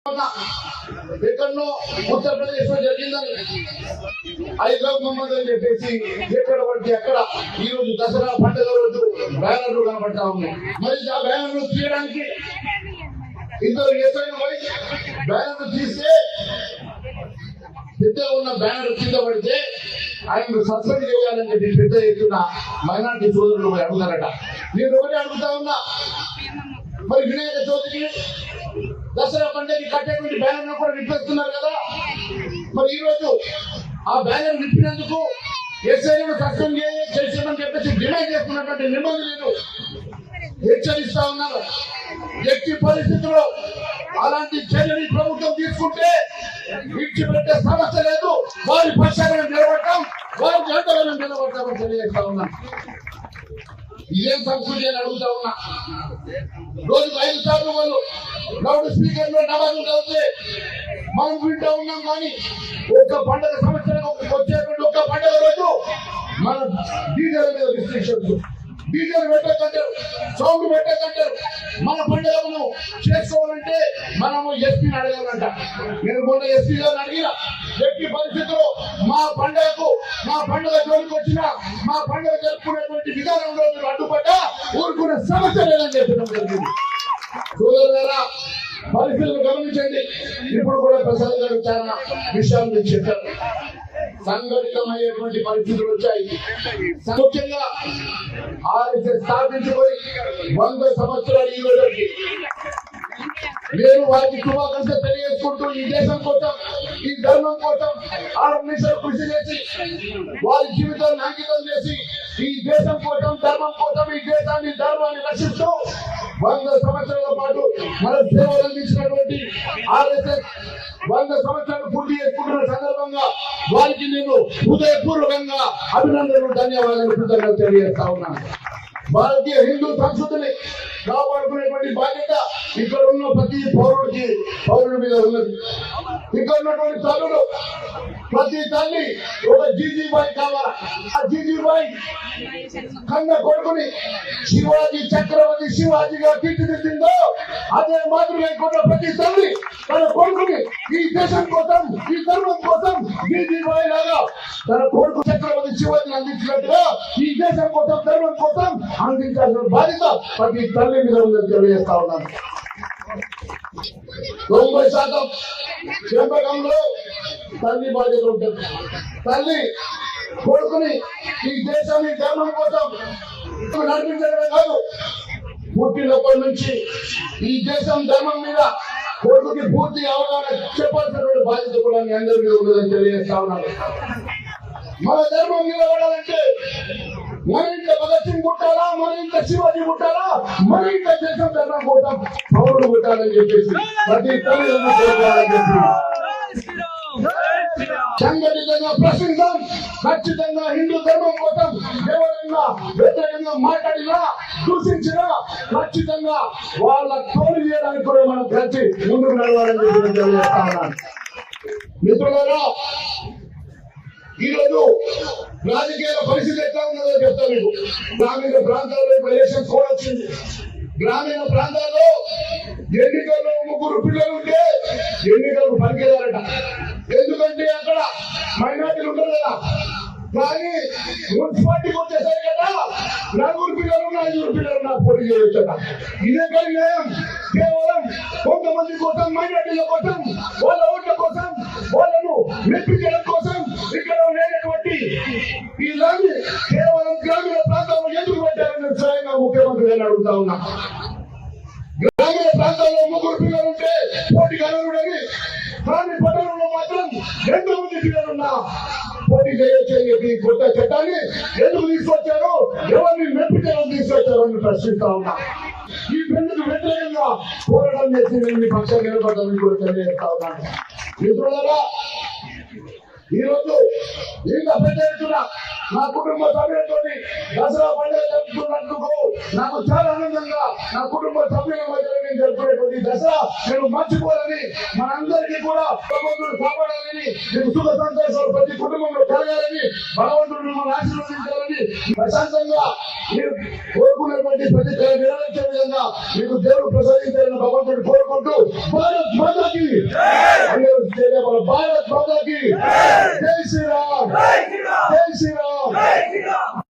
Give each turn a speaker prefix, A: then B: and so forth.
A: ఎక్కడో ఉత్తరప్రదేశ్ లో జరిగిందని ఐ లవ్ మొహమ్మద్ అని చెప్పేసి ఎక్కడ పడితే అక్కడ ఈ రోజు దసరా పండుగ రోజు బ్యానర్లు కనబడతా ఉన్నాయి. మరి ఆ బ్యానర్లు తీయడానికి ఇద్దరు ఎస్ఐలు పోయి బ్యానర్లు తీస్తే పెద్ద ఉన్న బ్యానర్ కింద పడితే ఆయన సస్పెండ్ చేయాలని చెప్పి పెద్ద ఎత్తున మైనార్టీ సోదరులు అడుగుతారట. నేను ఒకటి అడుగుతా ఉన్నా, మరి వినాయక చవితికి దసరా పండుగకి కట్టేటువంటి బ్యానర్ కూడా విప్పేస్తున్నారు కదా, మరి ఈ రోజు ఆ బ్యానర్ విప్పినందుకు ఎస్ఐలను సస్పెండ్ చేసామని చెప్పేసి డిమాండ్ చేస్తున్నటువంటి నిబంధనలు హెచ్చరిస్తా ఉన్నారు. ఎట్టి పరిస్థితుల్లో అలాంటి చర్యని ప్రభుత్వం తీసుకుంటే విడిచిపెట్టే సమస్య లేదు. వారి పక్షాలను నిలబడటం, వారి జంటలను నిలబడతామని తెలియజేస్తా ఉన్నాం. ఇదేం సంస్కృతి అని అడుగుతా ఉన్నా. రోజుకు 5 సార్లు వాళ్ళు లౌడ్ స్పీకర్ లో నమాజులు చదివితే మనం వింటూ ఉన్నాం. కానీ ఒక్క పండుగ సంవత్సరం వచ్చేటువంటి ఒక్క పండుగ రోజు మన డీజేల మీద రిస్ట్రిక్షన్స్, డీజేలు పెట్టకంటారు, సౌండ్ పెట్టకంటారు. మన పండుగ మనం చేసుకోవాలంటే మనము ఎస్పీని అడగాలంట. నేను మొన్న ఎస్పీ గారిని అడిగిన, ఎట్టి పరిస్థితుల్లో మా పండుగ జోలికి వచ్చిన మా పండుగ జరుపుకునేటువంటి విధానంలో మీరు అడ్డుపడ్డా ఊరుకునే సమస్య లేదని చెప్పడం జరిగింది. సోదరులారా, పరిస్థితులు గమనించండి. ఇప్పుడు కూడా ప్రసాద్ గారు చాలా విషయాలు మీరు చెప్పారు. సంఘటితమయ్యేటువంటి పరిస్థితులు వచ్చాయి. ముఖ్యంగా ఆర్ఎస్ఎస్ స్థాపించుకొని 100 సంవత్సరాలు ఈ రోజుకి నేను వారికి శుభాకాంక్షలు తెలియజేసుకుంటూ ఈ దేశం కోసం, ఈ ధర్మం కోసం ఆర్మిషన్ కృషి చేసి వారి జీవితాన్ని అంకితం చేసి ఈ దేశం కోసం, ధర్మం కోసం, ఈ దేశాన్ని, ధర్మాన్ని రక్షిస్తూ 100 సంవత్సరాల పాటు మన సేవలు అందించినటువంటి ఆర్ఎస్ఎస్ 100 సంవత్సరాలు పూర్తి చేసుకుంటున్న సందర్భంగా వారికి నేను హృదయపూర్వకంగా అభినందనలు, ధన్యవాదాలు, కృతజ్ఞతలు తెలియజేస్తా ఉన్నాను. భారతీయ హిందూ సంస్కృతిని కాపాడుకునేటువంటి బాధ్యత ఇక్కడ ఉన్న ప్రతి పౌరుడి మీద ఉన్నది. ఇక్కడ ఉన్నటువంటి తల్లులు, ప్రతి తల్లి ఒక జీజీబాయి కావాలా. ఆ జీజీబాయి కన్న కొడుకుని శివాజీ చక్రవర్తి శివాజీగా తీర్చిదిద్దిందో అదే మాదిరిగా ఇక్కడ ప్రతి తల్లి తన కొడుకుని ఈ దేశం కోసం, ఈ ధర్మం కోసం జీజీబాయి లాగా తన కొడుకు చక్రవర్తి శివాజీని అందించినట్టుగా ఈ దేశం కోసం, ధర్మం కోసం అందించాల్సిన బాధ్యత ప్రతి తల్లి మీద ఉందని తెలియజేస్తా ఉన్నాను. 90% పెంపకంలో తల్లి బాధ్యత ఉంటుంది. తల్లి కొడుకుని ఈ దేశాన్ని, ధర్మం కోసం నడిపించడమే కాదు, పుట్టినప్పటి నుంచి ఈ దేశం, ధర్మం మీద కొడుకుకి పూర్తి అవగాహన చెప్పాల్సినటువంటి బాధ్యత కూడా మీ అందరి మీద ఉండదని తెలియజేస్తా ఉన్నాను. మన ధర్మం నిలబడాలంటే మన ఇంట్లో భగత్ సింగ్ పుట్టాలా, మన ఇంట్లో శివాజీ పుట్టాలా, మన ఇంట్లో దేశం, ధర్మం కోసం పౌరుడు పుట్టాలని చెప్పేసి ప్రతి తల్లిదండ్రులు కోరుకోవాలని చెప్పి సంఘటితంగా ప్రశ్నిద్దాం. ఖచ్చితంగా హిందూ ధర్మం కోసం ఎవరైనా వ్యతిరేకంగా మాట్లాడినా, దూషించినా ఖచ్చితంగా వాళ్ళ తోలు చేయడానికి కూడా మనం కలిసి ముందుకు నడవాలని చెప్పి తెలియజేస్తా ఉన్నాను. మిత్రులారా, ఈరోజు రాజకీయాల పరిస్థితి ఎట్లా ఉన్నదో చెప్తాను మీకు. గ్రామీణ ప్రాంతాల్లో ఎలక్షన్స్ కూడా వచ్చింది. గ్రామీణ ప్రాంతాల్లో ఎన్నికల్లో 3 పిల్లలు ఉంటే ఎన్నికలకు పనికిరారట. ఎందుకంటే అక్కడ మైనార్టీలు ఉంటారు కదా. కానీ మున్సిపాలిటీకి వచ్చేసరి కదా 4 పిల్లలు, 5 పిల్లలు పోటీ చేయొచ్చట. ఇదే కానీ కేవలం కొంతమంది కోసం, మైనార్టీల కోసం, వాళ్ళ ఓట్ల కోసం, వాళ్ళను మెప్పించడం కోసం ఇక్కడ లేనటువంటి ఇలాంటి కేవలం గ్రామీణ ప్రాంతాల్లో ఎందుకు పెట్టారని స్వయంగా ముఖ్యమంత్రి గారిని అడుగుతా ఉన్నా. గ్రామీణ ప్రాంతాల్లో 3 పిల్లలు ఉంటే పోటీ కలవడని, కానీ పట్టణంలో మాత్రం 2 మంది పిల్లలున్నా పోటీ చేయొచ్చని చెప్పి కొత్త చట్టాన్ని ఎందుకు తీసుకొచ్చారో, ఎవరిని మెప్పించాలని తీసుకొచ్చారో అని ప్రశ్నిస్తా ఉన్నా. ఈ పెళ్లికి వ్యతిరేకంగా పోరాటం చేసి నేను మీ పక్షాన్ని నిలబడ్డాలని కూడా తెలియజేస్తా ఉన్నాను. మిత్రులారా, ఈరోజు ఇంత పెద్ద ఎత్తున నా కుటుంబ సభ్యులతో దసరా పండుగ జరుపుతున్నందుకు నాకు చాలా ఆనందంగా నా కుటుంబ సభ్యుల మధ్య నేను జరుపుకునేటువంటి దసరా నేను మర్చిపోవాలని మనందరికీ కూడా భగవంతుడు కాపాడాలని నేను సుఖ సంతోషాలు ప్రతి కుటుంబంలో కలగాలని భగవంతుడు మిమ్మల్ని ఆశీర్వదించాలని ప్రశాంతంగా మీరు కోరుకున్నటువంటి ప్రతి నెరవేర్చే విధంగా మీకు దేవుడు ప్రసాదించాలని భగవంతుడు కోరుకుంటూ భారత్ మాతాకి భారత్ మాతాకి జై శ్రీరామ్ జై శ్రీరామ్.